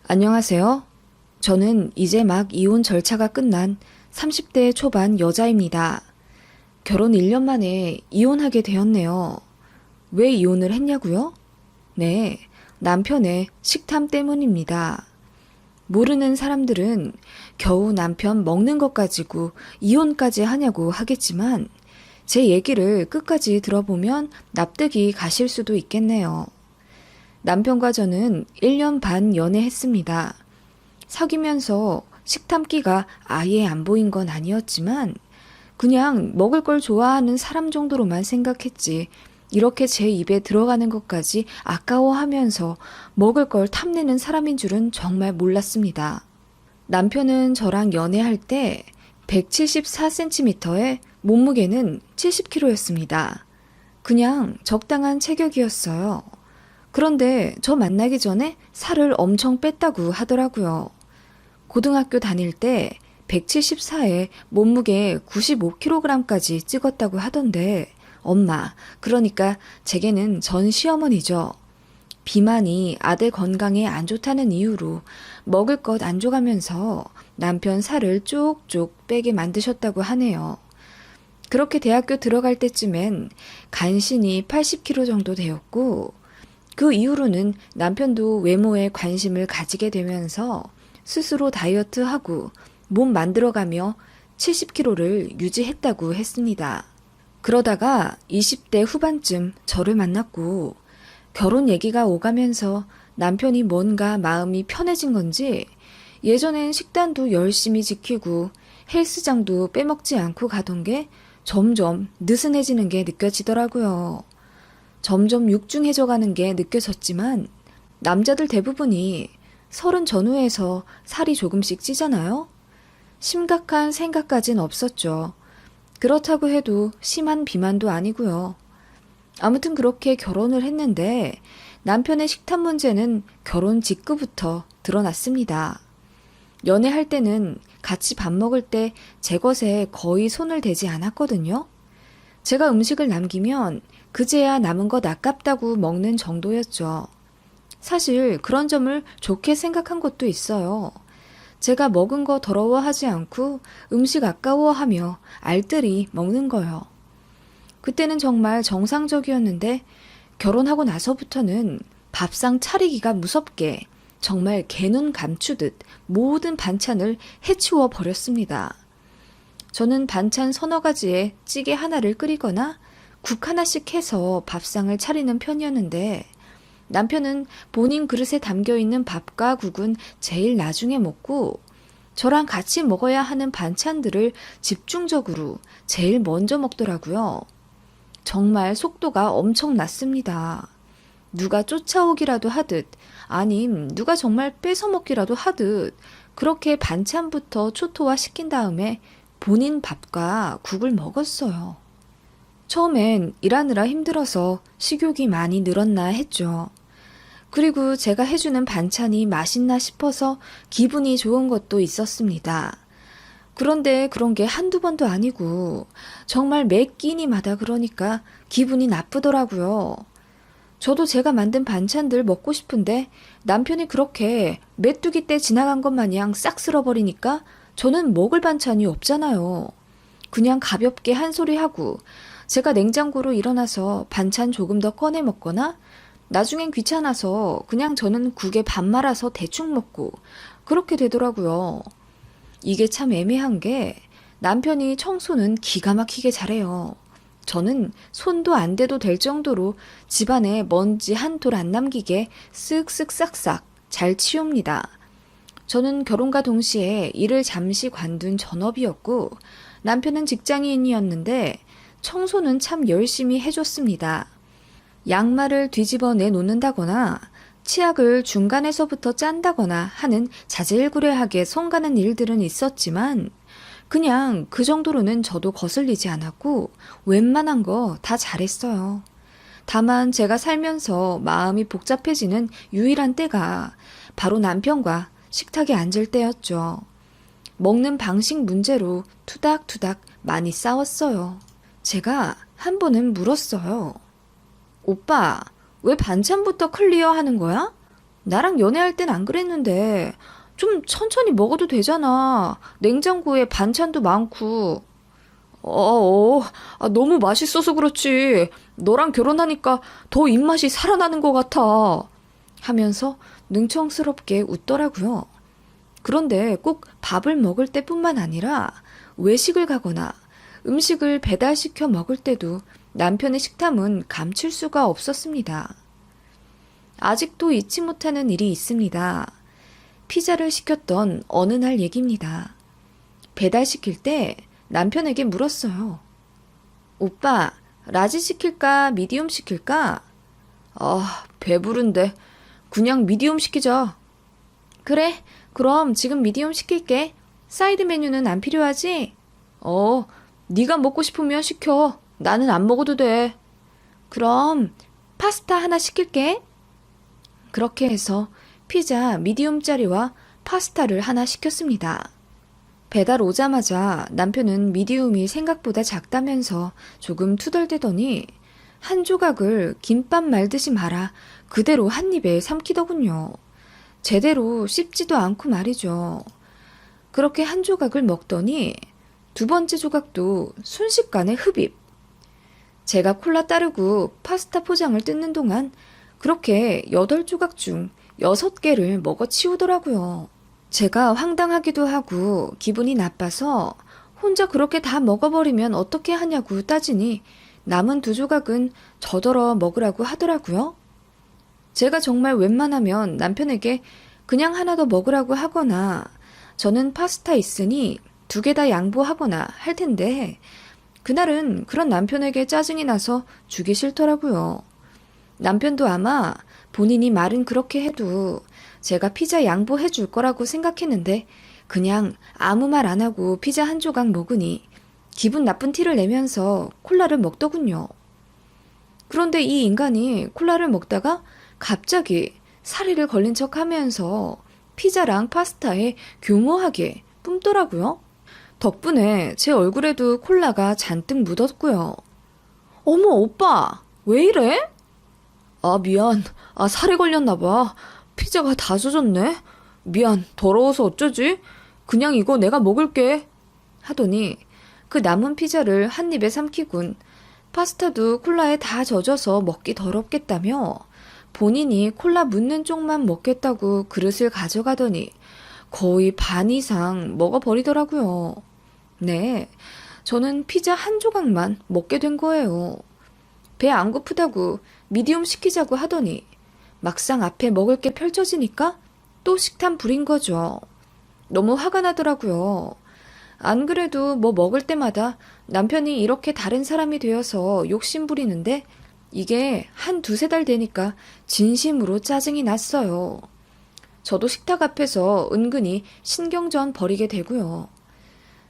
안녕하세요. 저는 이제 막 이혼 절차가 끝난 30대 초반 여자입니다. 결혼 1년 만에 이혼하게 되었네요. 왜 이혼을 했냐고요? 네, 남편의 식탐 때문입니다. 모르는 사람들은 겨우 남편 먹는 것 가지고 이혼까지 하냐고 하겠지만 제 얘기를 끝까지 들어보면 납득이 가실 수도 있겠네요. 남편과 저는 1년 반 연애했습니다. 사귀면서 식탐기가 아예 안 보인 건 아니었지만 그냥 먹을 걸 좋아하는 사람 정도로만 생각했지 이렇게 제 입에 들어가는 것까지 아까워하면서 먹을 걸 탐내는 사람인 줄은 정말 몰랐습니다. 남편은 저랑 연애할 때 174cm에 몸무게는 70kg였습니다. 그냥 적당한 체격이었어요. 그런데 저 만나기 전에 살을 엄청 뺐다고 하더라고요. 고등학교 다닐 때 174에 몸무게 95kg까지 찍었다고 하던데 엄마, 그러니까 제게는 전 시어머니죠. 비만이 아들 건강에 안 좋다는 이유로 먹을 것 안 줘가면서 남편 살을 쪽쪽 빼게 만드셨다고 하네요. 그렇게 대학교 들어갈 때쯤엔 간신히 80kg 정도 되었고 그 이후로는 남편도 외모에 관심을 가지게 되면서 스스로 다이어트하고 몸 만들어가며 70kg를 유지했다고 했습니다. 그러다가 20대 후반쯤 저를 만났고 결혼 얘기가 오가면서 남편이 뭔가 마음이 편해진 건지 예전엔 식단도 열심히 지키고 헬스장도 빼먹지 않고 가던 게 점점 느슨해지는 게 느껴지더라고요. 점점 육중해져 가는 게 느껴졌지만 남자들 대부분이 30 전후에서 살이 조금씩 찌잖아요? 심각한 생각까진 없었죠. 그렇다고 해도 심한 비만도 아니고요. 아무튼 그렇게 결혼을 했는데 남편의 식탐 문제는 결혼 직후부터 드러났습니다. 연애할 때는 같이 밥 먹을 때 제 것에 거의 손을 대지 않았거든요. 제가 음식을 남기면 그제야 남은 것 아깝다고 먹는 정도였죠. 사실 그런 점을 좋게 생각한 것도 있어요. 제가 먹은 거 더러워하지 않고 음식 아까워하며 알뜰히 먹는 거요. 그때는 정말 정상적이었는데 결혼하고 나서부터는 밥상 차리기가 무섭게 정말 개눈 감추듯 모든 반찬을 해치워 버렸습니다. 저는 반찬 서너 가지에 찌개 하나를 끓이거나 국 하나씩 해서 밥상을 차리는 편이었는데 남편은 본인 그릇에 담겨있는 밥과 국은 제일 나중에 먹고 저랑 같이 먹어야 하는 반찬들을 집중적으로 제일 먼저 먹더라고요. 정말 속도가 엄청났습니다. 누가 쫓아오기라도 하듯 아님 누가 정말 뺏어 먹기라도 하듯 그렇게 반찬부터 초토화시킨 다음에 본인 밥과 국을 먹었어요. 처음엔 일하느라 힘들어서 식욕이 많이 늘었나 했죠. 그리고 제가 해주는 반찬이 맛있나 싶어서 기분이 좋은 것도 있었습니다. 그런데 그런 게 한두 번도 아니고 정말 매 끼니마다 그러니까 기분이 나쁘더라고요. 저도 제가 만든 반찬들 먹고 싶은데 남편이 그렇게 메뚜기 때 지나간 것 마냥 싹 쓸어버리니까 저는 먹을 반찬이 없잖아요. 그냥 가볍게 한 소리 하고 제가 냉장고로 일어나서 반찬 조금 더 꺼내 먹거나 나중엔 귀찮아서 그냥 저는 국에 밥 말아서 대충 먹고 그렇게 되더라고요. 이게 참 애매한 게 남편이 청소는 기가 막히게 잘해요. 저는 손도 안 대도 될 정도로 집안에 먼지 한 톨 안 남기게 쓱쓱 싹싹 잘 치웁니다. 저는 결혼과 동시에 일을 잠시 관둔 전업이었고 남편은 직장인이었는데 청소는 참 열심히 해줬습니다. 양말을 뒤집어 내놓는다거나 치약을 중간에서부터 짠다거나 하는 자질구레하게 손가는 일들은 있었지만 그냥 그 정도로는 저도 거슬리지 않았고 웬만한 거 다 잘했어요. 다만 제가 살면서 마음이 복잡해지는 유일한 때가 바로 남편과 식탁에 앉을 때였죠. 먹는 방식 문제로 투닥투닥 많이 싸웠어요. 제가 한 번은 물었어요. 오빠, 왜 반찬부터 클리어 하는 거야? 나랑 연애할 땐 안 그랬는데 좀 천천히 먹어도 되잖아. 냉장고에 반찬도 많고. 너무 맛있어서 그렇지. 너랑 결혼하니까 더 입맛이 살아나는 것 같아. 하면서 능청스럽게 웃더라고요. 그런데 꼭 밥을 먹을 때뿐만 아니라 외식을 가거나 음식을 배달시켜 먹을 때도 남편의 식탐은 감출 수가 없었습니다. 아직도 잊지 못하는 일이 있습니다. 피자를 시켰던 어느 날 얘기입니다. 배달시킬 때 남편에게 물었어요. 오빠, 라지 시킬까, 미디움 시킬까? 배부른데. 그냥 미디움 시키자. 그래, 그럼 지금 미디움 시킬게. 사이드 메뉴는 안 필요하지? 네가 먹고 싶으면 시켜. 나는 안 먹어도 돼. 그럼 파스타 하나 시킬게. 그렇게 해서 피자 미디움짜리와 파스타를 하나 시켰습니다. 배달 오자마자 남편은 미디움이 생각보다 작다면서 조금 투덜대더니 한 조각을 김밥 말듯이 말아 그대로 한 입에 삼키더군요. 제대로 씹지도 않고 말이죠. 그렇게 한 조각을 먹더니 두 번째 조각도 순식간에 흡입. 제가 콜라 따르고 파스타 포장을 뜯는 동안 그렇게 8조각 중 6개를 먹어치우더라고요. 제가 황당하기도 하고 기분이 나빠서 혼자 그렇게 다 먹어버리면 어떻게 하냐고 따지니 남은 2조각은 저더러 먹으라고 하더라고요. 제가 정말 웬만하면 남편에게 그냥 하나 더 먹으라고 하거나 저는 파스타 있으니 2개 다 양보하거나 할 텐데 그날은 그런 남편에게 짜증이 나서 주기 싫더라고요. 남편도 아마 본인이 말은 그렇게 해도 제가 피자 양보해 줄 거라고 생각했는데 그냥 아무 말 안 하고 피자 한 조각 먹으니 기분 나쁜 티를 내면서 콜라를 먹더군요. 그런데 이 인간이 콜라를 먹다가 갑자기 사리를 걸린 척 하면서 피자랑 파스타에 교묘하게 뿜더라고요. 덕분에 제 얼굴에도 콜라가 잔뜩 묻었고요. 어머, 오빠, 왜 이래? 미안. 살에 걸렸나 봐. 피자가 다 젖었네. 미안, 더러워서 어쩌지? 그냥 이거 내가 먹을게. 하더니 그 남은 피자를 한 입에 삼키군 파스타도 콜라에 다 젖어서 먹기 더럽겠다며 본인이 콜라 묻는 쪽만 먹겠다고 그릇을 가져가더니 거의 반 이상 먹어버리더라고요. 네, 저는 피자 한 조각만 먹게 된 거예요. 배 안 고프다고 미디움 시키자고 하더니 막상 앞에 먹을 게 펼쳐지니까 또 식탐 부린 거죠. 너무 화가 나더라고요. 안 그래도 뭐 먹을 때마다 남편이 이렇게 다른 사람이 되어서 욕심 부리는데 이게 한 2-3달 되니까 진심으로 짜증이 났어요. 저도 식탁 앞에서 은근히 신경전 벌이게 되고요.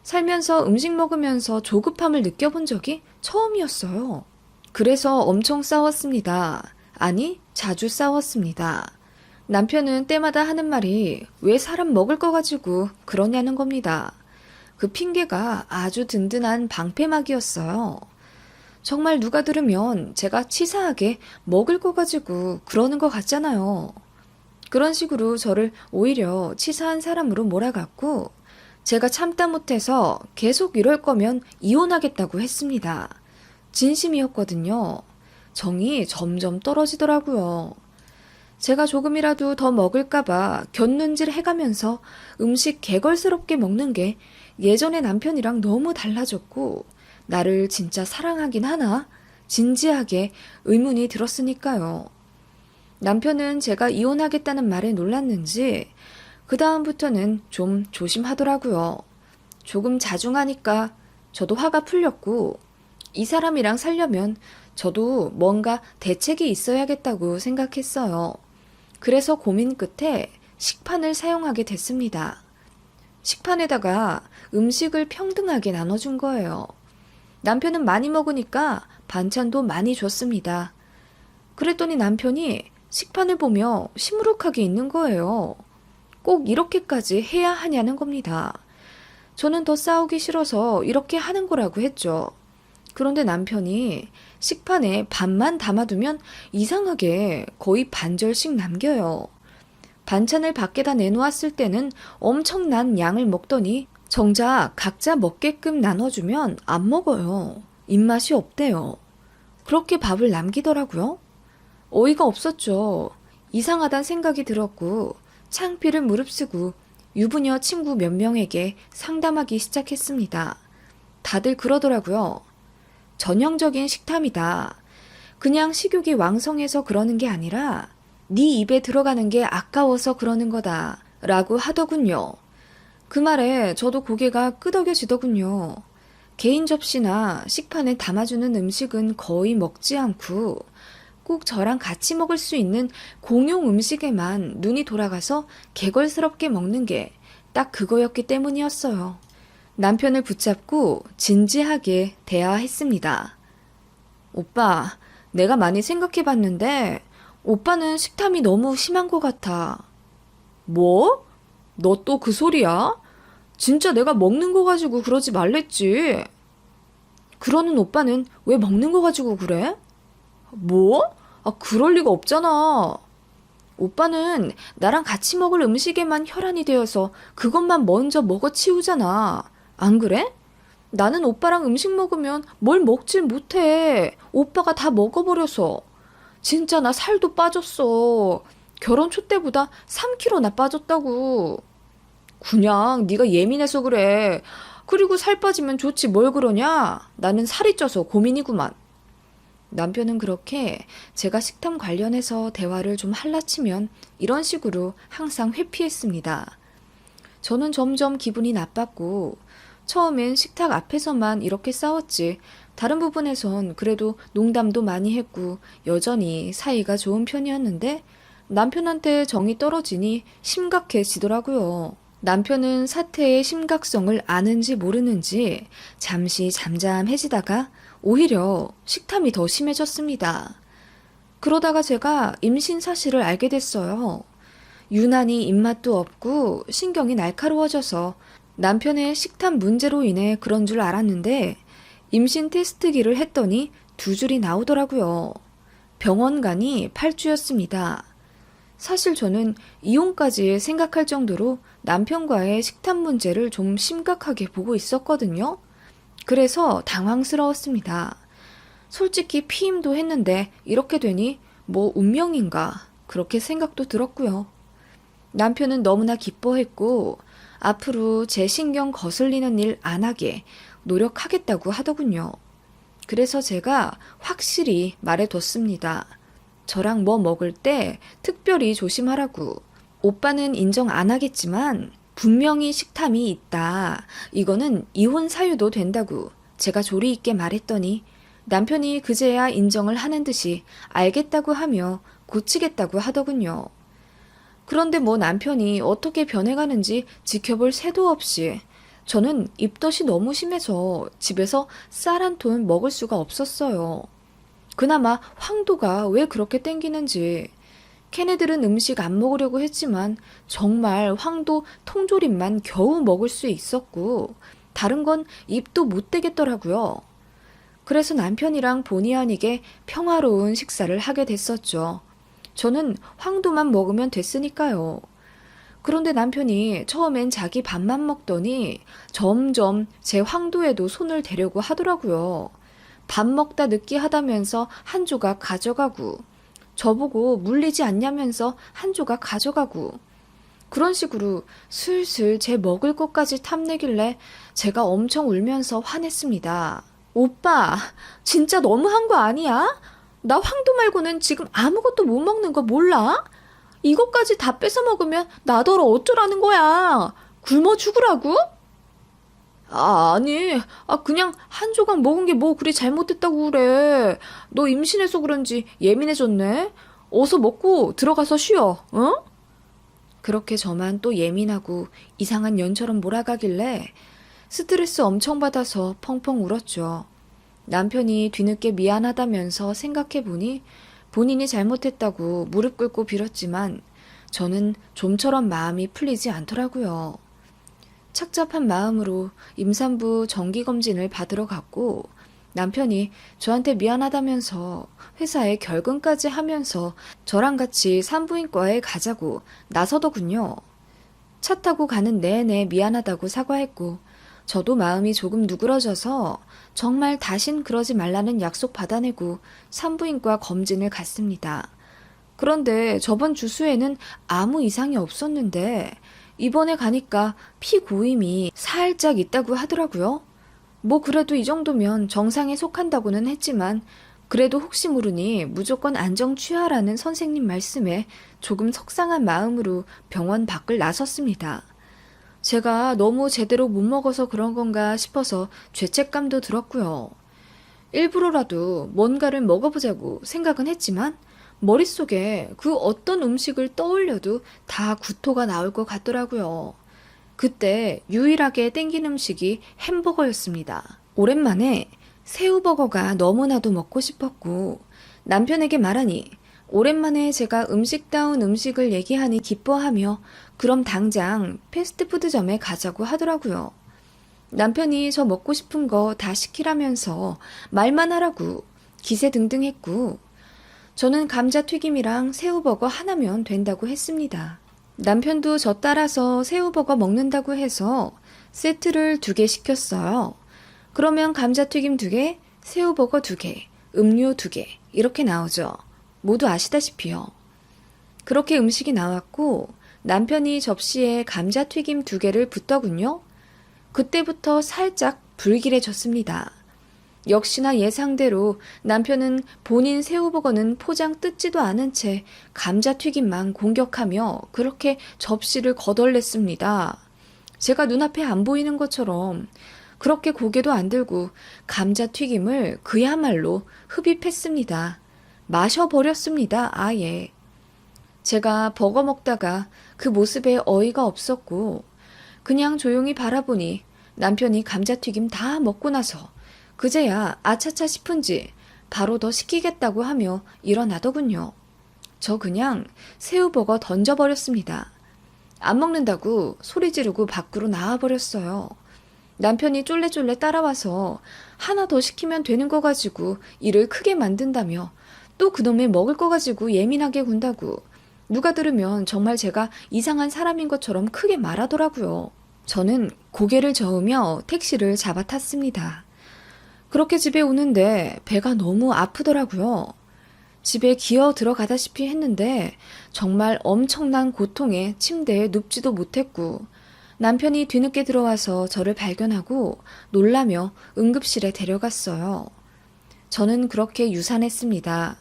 살면서 음식 먹으면서 조급함을 느껴본 적이 처음이었어요. 그래서 엄청 싸웠습니다. 아니, 자주 싸웠습니다. 남편은 때마다 하는 말이 왜 사람 먹을 거 가지고 그러냐는 겁니다. 그 핑계가 아주 든든한 방패막이었어요. 정말 누가 들으면 제가 치사하게 먹을 거 가지고 그러는 것 같잖아요. 그런 식으로 저를 오히려 치사한 사람으로 몰아갔고 제가 참다 못해서 계속 이럴 거면 이혼하겠다고 했습니다. 진심이었거든요. 정이 점점 떨어지더라고요. 제가 조금이라도 더 먹을까봐 곁눈질 해가면서 음식 개걸스럽게 먹는 게 예전의 남편이랑 너무 달라졌고 나를 진짜 사랑하긴 하나? 진지하게 의문이 들었으니까요. 남편은 제가 이혼하겠다는 말에 놀랐는지 그 다음부터는 좀 조심하더라고요. 조금 자중하니까 저도 화가 풀렸고 이 사람이랑 살려면 저도 뭔가 대책이 있어야겠다고 생각했어요. 그래서 고민 끝에 식판을 사용하게 됐습니다. 식판에다가 음식을 평등하게 나눠준 거예요. 남편은 많이 먹으니까 반찬도 많이 줬습니다. 그랬더니 남편이 식판을 보며 시무룩하게 있는 거예요. 꼭 이렇게까지 해야 하냐는 겁니다. 저는 더 싸우기 싫어서 이렇게 하는 거라고 했죠. 그런데 남편이 식판에 밥만 담아두면 이상하게 거의 반절씩 남겨요. 반찬을 밖에다 내놓았을 때는 엄청난 양을 먹더니 정작 각자 먹게끔 나눠주면 안 먹어요. 입맛이 없대요. 그렇게 밥을 남기더라고요. 어이가 없었죠. 이상하단 생각이 들었고 창피를 무릅쓰고 유부녀 친구 몇 명에게 상담하기 시작했습니다. 다들 그러더라고요. 전형적인 식탐이다. 그냥 식욕이 왕성해서 그러는 게 아니라 네 입에 들어가는 게 아까워서 그러는 거다 라고 하더군요. 그 말에 저도 고개가 끄덕여지더군요. 개인 접시나 식판에 담아주는 음식은 거의 먹지 않고 꼭 저랑 같이 먹을 수 있는 공용 음식에만 눈이 돌아가서 개걸스럽게 먹는 게 딱 그거였기 때문이었어요. 남편을 붙잡고 진지하게 대화했습니다. 오빠, 내가 많이 생각해봤는데 오빠는 식탐이 너무 심한 것 같아. 뭐? 너 또 그 소리야? 진짜 내가 먹는 거 가지고 그러지 말랬지. 그러는 오빠는 왜 먹는 거 가지고 그래? 뭐? 그럴 리가 없잖아. 오빠는 나랑 같이 먹을 음식에만 혈안이 되어서 그것만 먼저 먹어치우잖아. 안 그래? 나는 오빠랑 음식 먹으면 뭘 먹질 못해. 오빠가 다 먹어버려서. 진짜 나 살도 빠졌어. 결혼 초 때보다 3kg나 빠졌다고. 그냥 네가 예민해서 그래. 그리고 살 빠지면 좋지 뭘 그러냐? 나는 살이 쪄서 고민이구만. 남편은 그렇게 제가 식탐 관련해서 대화를 좀 할라치면 이런 식으로 항상 회피했습니다. 저는 점점 기분이 나빴고 처음엔 식탁 앞에서만 이렇게 싸웠지 다른 부분에선 그래도 농담도 많이 했고 여전히 사이가 좋은 편이었는데 남편한테 정이 떨어지니 심각해지더라고요. 남편은 사태의 심각성을 아는지 모르는지 잠시 잠잠해지다가 오히려 식탐이 더 심해졌습니다. 그러다가 제가 임신 사실을 알게 됐어요. 유난히 입맛도 없고 신경이 날카로워져서 남편의 식탐 문제로 인해 그런 줄 알았는데 임신 테스트기를 했더니 2줄이 나오더라고요. 병원 간이 8주였습니다. 사실 저는 이혼까지 생각할 정도로 남편과의 식탐 문제를 좀 심각하게 보고 있었거든요. 그래서 당황스러웠습니다. 솔직히 피임도 했는데 이렇게 되니 뭐 운명인가 그렇게 생각도 들었고요. 남편은 너무나 기뻐했고 앞으로 제 신경 거슬리는 일 안 하게 노력하겠다고 하더군요. 그래서 제가 확실히 말해뒀습니다. 저랑 뭐 먹을 때 특별히 조심하라고. 오빠는 인정 안 하겠지만 분명히 식탐이 있다. 이거는 이혼 사유도 된다고 제가 조리 있게 말했더니 남편이 그제야 인정을 하는 듯이 알겠다고 하며 고치겠다고 하더군요. 그런데 뭐 남편이 어떻게 변해가는지 지켜볼 새도 없이 저는 입덧이 너무 심해서 집에서 쌀 한 톤 먹을 수가 없었어요. 그나마 황도가 왜 그렇게 땡기는지. 걔네들은 음식 안 먹으려고 했지만 정말 황도 통조림만 겨우 먹을 수 있었고 다른 건 입도 못 대겠더라고요. 그래서 남편이랑 본의 아니게 평화로운 식사를 하게 됐었죠. 저는 황도만 먹으면 됐으니까요. 그런데 남편이 처음엔 자기 밥만 먹더니 점점 제 황도에도 손을 대려고 하더라고요. 밥 먹다 느끼하다면서 한 조각 가져가고 저보고 물리지 않냐면서 한 조각 가져가고 그런 식으로 슬슬 제 먹을 것까지 탐내길래 제가 엄청 울면서 화냈습니다. 오빠, 진짜 너무한 거 아니야? 나 황도 말고는 지금 아무것도 못 먹는 거 몰라? 이것까지 다 뺏어 먹으면 나더러 어쩌라는 거야? 굶어 죽으라고? 아니, 그냥 한 조각 먹은 게 뭐 그리 잘못됐다고 그래. 너 임신해서 그런지 예민해졌네. 어서 먹고 들어가서 쉬어, 응? 그렇게 저만 또 예민하고 이상한 년처럼 몰아가길래 스트레스 엄청 받아서 펑펑 울었죠. 남편이 뒤늦게 미안하다면서 생각해보니 본인이 잘못했다고 무릎 꿇고 빌었지만 저는 좀처럼 마음이 풀리지 않더라고요. 착잡한 마음으로 임산부 정기검진을 받으러 갔고 남편이 저한테 미안하다면서 회사에 결근까지 하면서 저랑 같이 산부인과에 가자고 나서더군요. 차 타고 가는 내내 미안하다고 사과했고, 저도 마음이 조금 누그러져서 정말 다신 그러지 말라는 약속 받아내고 산부인과 검진을 갔습니다. 그런데 저번 주수에는 아무 이상이 없었는데 이번에 가니까 피고임이 살짝 있다고 하더라고요. 뭐 그래도 이 정도면 정상에 속한다고는 했지만 그래도 혹시 모르니 무조건 안정 취하라는 선생님 말씀에 조금 속상한 마음으로 병원 밖을 나섰습니다. 제가 너무 제대로 못 먹어서 그런 건가 싶어서 죄책감도 들었고요. 일부러라도 뭔가를 먹어보자고 생각은 했지만 머릿속에 그 어떤 음식을 떠올려도 다 구토가 나올 것 같더라고요. 그때 유일하게 땡긴 음식이 햄버거였습니다. 오랜만에 새우버거가 너무나도 먹고 싶었고 남편에게 말하니 오랜만에 제가 음식다운 음식을 얘기하니 기뻐하며 그럼 당장 패스트푸드점에 가자고 하더라고요. 남편이 저 먹고 싶은 거 다 시키라면서 말만 하라고 기세등등했고 저는 감자튀김이랑 새우버거 하나면 된다고 했습니다. 남편도 저 따라서 새우버거 먹는다고 해서 세트를 2개 시켰어요. 그러면 감자튀김 2개, 새우버거 2개, 음료 2개 이렇게 나오죠. 모두 아시다시피요. 그렇게 음식이 나왔고 남편이 접시에 감자튀김 2개를 붓더군요. 그때부터 살짝 불길해졌습니다. 역시나 예상대로 남편은 본인 새우버거는 포장 뜯지도 않은 채 감자튀김만 공격하며 그렇게 접시를 거덜냈습니다. 제가 눈앞에 안 보이는 것처럼 그렇게 고개도 안 들고 감자튀김을 그야말로 흡입했습니다. 마셔버렸습니다. 아예. 제가 버거 먹다가 그 모습에 어이가 없었고 그냥 조용히 바라보니 남편이 감자튀김 다 먹고 나서 그제야 아차차 싶은지 바로 더 시키겠다고 하며 일어나더군요. 저 그냥 새우버거 던져버렸습니다. 안 먹는다고 소리 지르고 밖으로 나와버렸어요. 남편이 쫄래쫄래 따라와서 하나 더 시키면 되는 거 가지고 일을 크게 만든다며 또 그놈의 먹을 거 가지고 예민하게 군다고 누가 들으면 정말 제가 이상한 사람인 것처럼 크게 말하더라고요. 저는 고개를 저으며 택시를 잡아 탔습니다. 그렇게 집에 오는데 배가 너무 아프더라고요. 집에 기어 들어가다시피 했는데 정말 엄청난 고통에 침대에 눕지도 못했고 남편이 뒤늦게 들어와서 저를 발견하고 놀라며 응급실에 데려갔어요. 저는 그렇게 유산했습니다.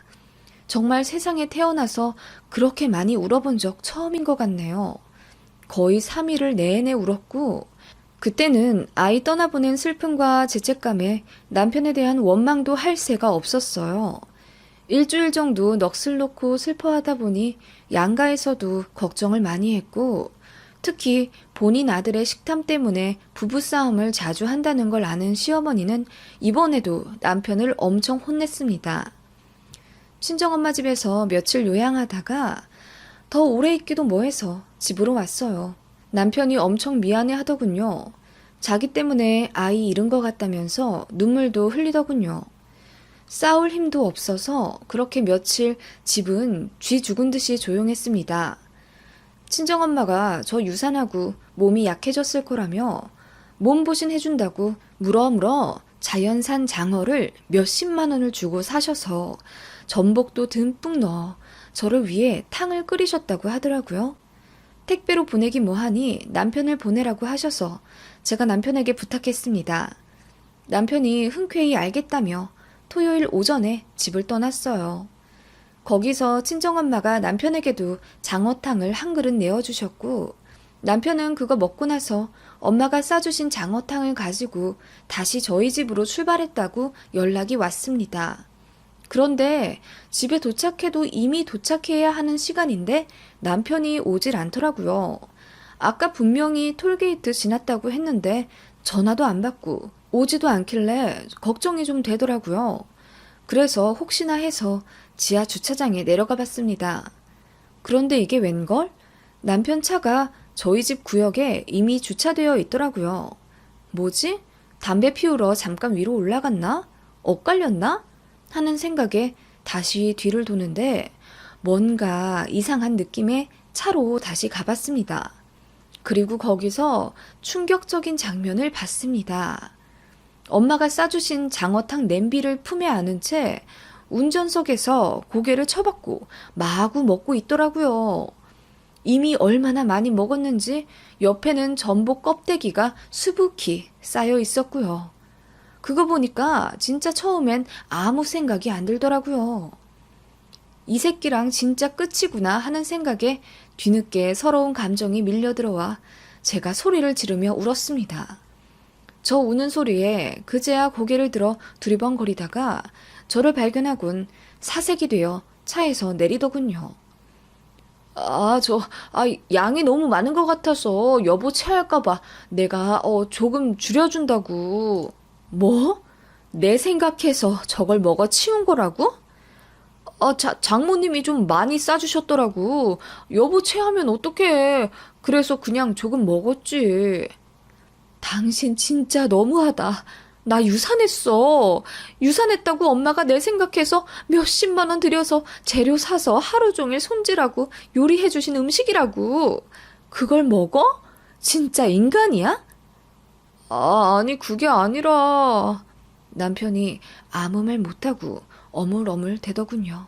정말 세상에 태어나서 그렇게 많이 울어본 적 처음인 것 같네요. 거의 3일을 내내 울었고 그때는 아이 떠나보낸 슬픔과 죄책감에 남편에 대한 원망도 할 새가 없었어요. 일주일 정도 넋을 놓고 슬퍼하다 보니 양가에서도 걱정을 많이 했고 특히 본인 아들의 식탐 때문에 부부싸움을 자주 한다는 걸 아는 시어머니는 이번에도 남편을 엄청 혼냈습니다. 친정엄마 집에서 며칠 요양하다가 더 오래 있기도 뭐해서 집으로 왔어요. 남편이 엄청 미안해 하더군요. 자기 때문에 아이 잃은 것 같다면서 눈물도 흘리더군요. 싸울 힘도 없어서 그렇게 며칠 집은 쥐 죽은 듯이 조용했습니다. 친정엄마가 저 유산하고 몸이 약해졌을 거라며 몸보신 해준다고 물어물어 자연산 장어를 몇십만 원을 주고 사셔서 전복도 듬뿍 넣어 저를 위해 탕을 끓이셨다고 하더라고요. 택배로 보내기 뭐하니 남편을 보내라고 하셔서 제가 남편에게 부탁했습니다. 남편이 흔쾌히 알겠다며 토요일 오전에 집을 떠났어요. 거기서 친정엄마가 남편에게도 장어탕을 한 그릇 내어주셨고 남편은 그거 먹고 나서 엄마가 싸주신 장어탕을 가지고 다시 저희 집으로 출발했다고 연락이 왔습니다. 그런데 집에 도착해도 이미 도착해야 하는 시간인데 남편이 오질 않더라고요. 아까 분명히 톨게이트 지났다고 했는데 전화도 안 받고 오지도 않길래 걱정이 좀 되더라고요. 그래서 혹시나 해서 지하 주차장에 내려가 봤습니다. 그런데 이게 웬걸? 남편 차가 저희 집 구역에 이미 주차되어 있더라고요. 뭐지? 담배 피우러 잠깐 위로 올라갔나? 엇갈렸나? 하는 생각에 다시 뒤를 도는데 뭔가 이상한 느낌에 차로 다시 가봤습니다. 그리고 거기서 충격적인 장면을 봤습니다. 엄마가 싸주신 장어탕 냄비를 품에 안은 채 운전석에서 고개를 쳐박고 마구 먹고 있더라고요. 이미 얼마나 많이 먹었는지 옆에는 전복 껍데기가 수북히 쌓여 있었고요. 그거 보니까 진짜 처음엔 아무 생각이 안 들더라고요. 이 새끼랑 진짜 끝이구나 하는 생각에 뒤늦게 서러운 감정이 밀려들어와 제가 소리를 지르며 울었습니다. 저 우는 소리에 그제야 고개를 들어 두리번거리다가 저를 발견하곤 사색이 되어 차에서 내리더군요. 양이 너무 많은 것 같아서 여보 체할까봐 내가 조금 줄여준다고. 뭐? 내 생각해서 저걸 먹어 치운 거라고? 장모님이 좀 많이 싸주셨더라고. 여보 체하면 어떡해. 그래서 그냥 조금 먹었지. 당신 진짜 너무하다. 나 유산했어. 유산했다고 엄마가 내 생각해서 몇십만 원 들여서 재료 사서 하루 종일 손질하고 요리해주신 음식이라고. 그걸 먹어? 진짜 인간이야? 아니, 그게 아니라. 남편이 아무 말 못하고 어물어물 대더군요.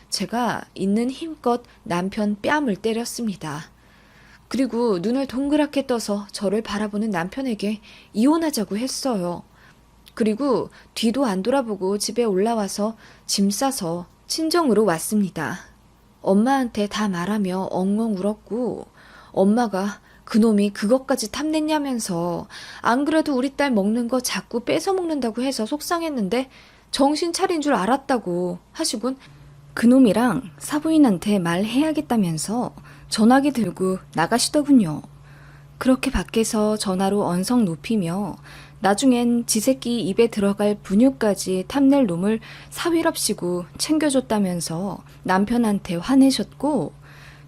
제가 있는 힘껏 남편 뺨을 때렸습니다. 그리고 눈을 동그랗게 떠서 저를 바라보는 남편에게 이혼하자고 했어요. 그리고 뒤도 안 돌아보고 집에 올라와서 짐 싸서 친정으로 왔습니다. 엄마한테 다 말하며 엉엉 울었고 엄마가 그놈이 그것까지 탐냈냐면서 안 그래도 우리 딸 먹는 거 자꾸 뺏어 먹는다고 해서 속상했는데 정신 차린 줄 알았다고 하시곤 그놈이랑 사부인한테 말해야겠다면서 전화기 들고 나가시더군요. 그렇게 밖에서 전화로 언성 높이며 나중엔 지 새끼 입에 들어갈 분유까지 탐낼 놈을 사위랍시고 챙겨줬다면서 남편한테 화내셨고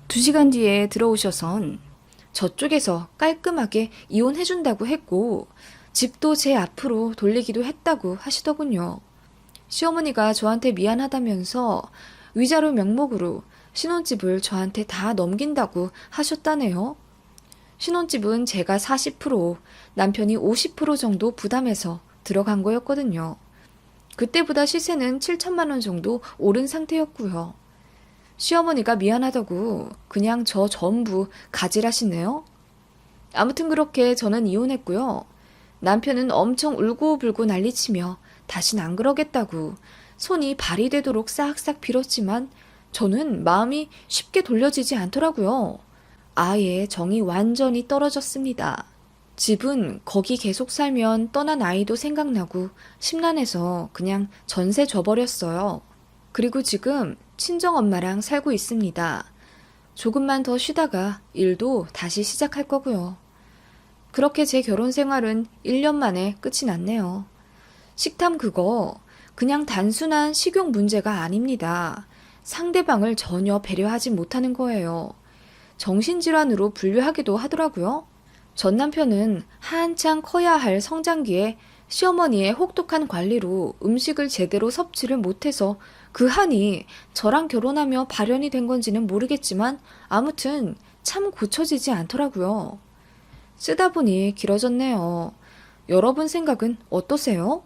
2시간 뒤에 들어오셔선 저쪽에서 깔끔하게 이혼해준다고 했고 집도 제 앞으로 돌리기도 했다고 하시더군요. 시어머니가 저한테 미안하다면서 위자료 명목으로 신혼집을 저한테 다 넘긴다고 하셨다네요. 신혼집은 제가 40%, 남편이 50% 정도 부담해서 들어간 거였거든요. 그때보다 시세는 7천만 원 정도 오른 상태였고요. 시어머니가 미안하다고 그냥 저 전부 가지라시네요. 아무튼 그렇게 저는 이혼했고요. 남편은 엄청 울고불고 난리치며 다신 안 그러겠다고 손이 발이 되도록 싹싹 빌었지만 저는 마음이 쉽게 돌려지지 않더라고요. 아예 정이 완전히 떨어졌습니다. 집은 거기 계속 살면 떠난 아이도 생각나고 심란해서 그냥 전세 줘버렸어요. 그리고 지금 친정엄마랑 살고 있습니다. 조금만 더 쉬다가 일도 다시 시작할 거고요. 그렇게 제 결혼 생활은 1년 만에 끝이 났네요. 식탐 그거 그냥 단순한 식욕 문제가 아닙니다. 상대방을 전혀 배려하지 못하는 거예요. 정신질환으로 분류하기도 하더라고요. 전 남편은 한창 커야 할 성장기에 시어머니의 혹독한 관리로 음식을 제대로 섭취를 못해서 그 한이 저랑 결혼하며 발현이 된 건지는 모르겠지만 아무튼 참 고쳐지지 않더라고요. 쓰다 보니 길어졌네요. 여러분 생각은 어떠세요?